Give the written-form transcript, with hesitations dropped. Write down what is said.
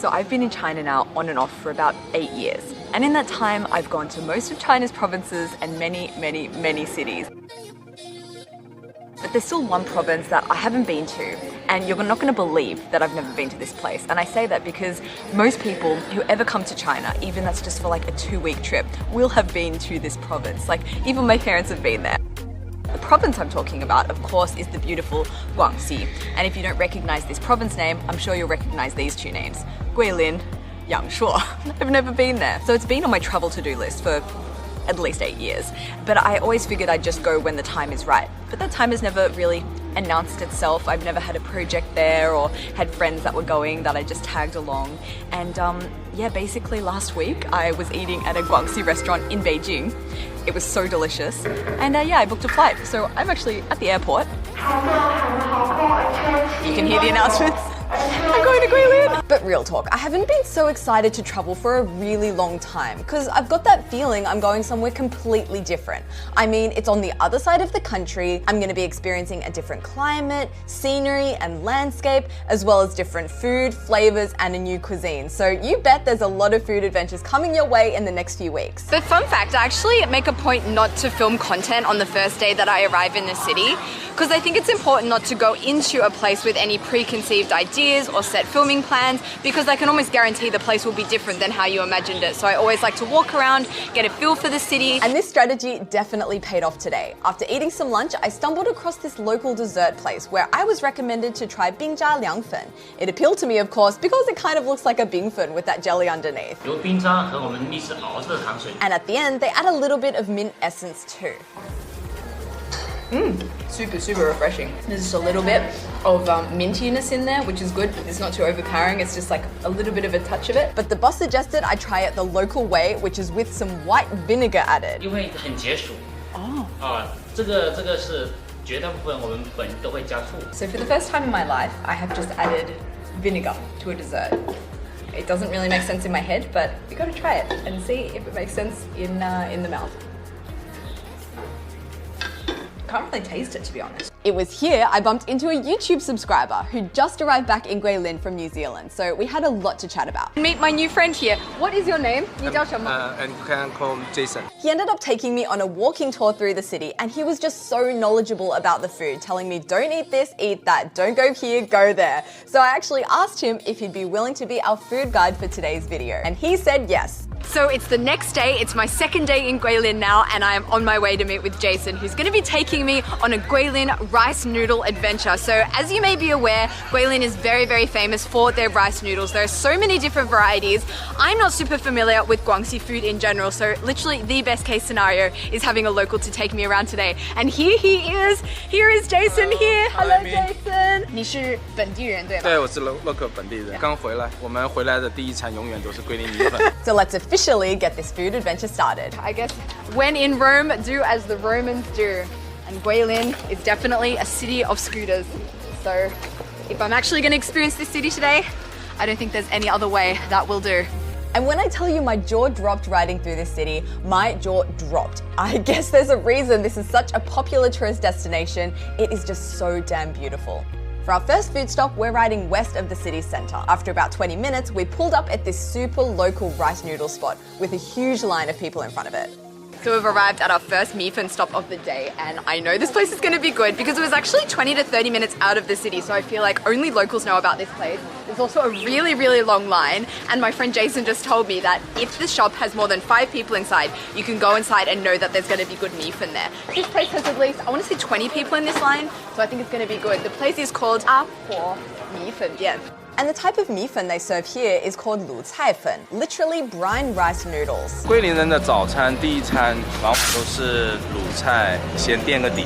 So I've been in China now on and off for about 8 years. And in that time, I've gone to most of China's provinces and many cities. But there's still one province that I haven't been to, and you're not going to believe that I've never been to this place. And I say that because most people who ever come to China, even that's just for like a 2-week trip, will have been to this province. Like, even my parents have been there. The province I'm talking about, of course, is the beautiful Guangxi. And if you don't recognize this province name, I'm sure you'll recognize these two names: Guilin, Yangshuo. I've never been there. So it's been on my travel to-do list for at least 8 years. But I always figured I'd just go when the time is right. But that time has never really announced itself. I've never had a project there or had friends that were going that I just tagged along. And yeah, basically last week I was eating at a Guangxi restaurant in Beijing. It was so delicious. And yeah, I booked a flight. So I'm actually at the airport. You can hear the announcements. I'm going to Guilin! But real talk, I haven't been so excited to travel for a really long time because I've got that feeling I'm going somewhere completely different. I mean, it's on the other side of the country. I'm going to be experiencing a different climate, scenery and landscape, as well as different food, flavors and a new cuisine. So you bet there's a lot of food adventures coming your way in the next few weeks. But fun fact, I actually make a point not to film content on the first day that I arrive in the city because I think it's important not to go into a place with any preconceived ideas or set filming plans because I can almost guarantee the place will be different than how you imagined it. So I always like to walk around, get a feel for the city. And this strategy definitely paid off today. After eating some lunch, I stumbled across this local dessert place where I was recommended to try bingjia liangfen. It appealed to me, of course, because it kind of looks like a bingfen with that jelly underneath. And at the end, they add a little bit of mint essence too. Super refreshing. There's just a little bit of mintiness in there, which is good. It's not too overpowering. It's just like a little bit of a touch of it. But the boss suggested I try it the local way, which is with some white vinegar added. 因为很解暑。这个是绝大部分我们本都会加醋。 So for the first time in my life, I have just added vinegar to a dessert. It doesn't really make sense in my head, but you got to try it and see if it makes sense in the mouth. Can't really taste it, to be honest. It was here I bumped into a YouTube subscriber who just arrived back in Guilin from New Zealand, so we had a lot to chat about. Meet my new friend here. What is your name? And you can call me Jason. He ended up taking me on a walking tour through the city, and he was just so knowledgeable about the food, telling me don't eat this, eat that, don't go here, go there. So I actually asked him if he'd be willing to be our food guide for today's video, and he said yes. So it's the next day, it's my second day in Guilin now, and I am on my way to meet with Jason, who's going to be taking me on a Guilin rice noodle adventure. So as you may be aware, Guilin is very famous for their rice noodles. There are so many different varieties. I'm not super familiar with Guangxi food in general, so literally the best case scenario is having a local to take me around today. And here he is. Here is Jason here. Hello, Jason. 你是本地人对吧？对，我是 local 本地人，刚回来。我们回来的第一餐永远都是桂林米粉。So let's officially get this food adventure started. I guess when in Rome, do as the Romans do. And Guilin is definitely a city of scooters. So if I'm actually going to experience this city today, I don't think there's any other way that will do. And when I tell you my jaw dropped riding through this city, my jaw dropped. I guess there's a reason this is such a popular tourist destination. It is just so damn beautiful. For our first food stop, we're riding west of the city centre. After about 20 minutes, we pulled up at this super local rice noodle spot with a huge line of people in front of it. So we've arrived at our first mifen stop of the day, and I know this place is going to be good because it was actually 20 to 30 minutes out of the city, so I feel like only locals know about this place. There's also a really long line, and my friend Jason just told me that if the shop has more than 5 people inside, you can go inside and know that there's going to be good mifen there. This place has at least, I want to say 20 people in this line, so I think it's going to be good. The place is called Apo Mifen Dian. And the type of mifen they serve here is called 卤菜粉, literally brine rice noodles. 桂林人的早餐第一餐往往都是卤菜，先垫个底，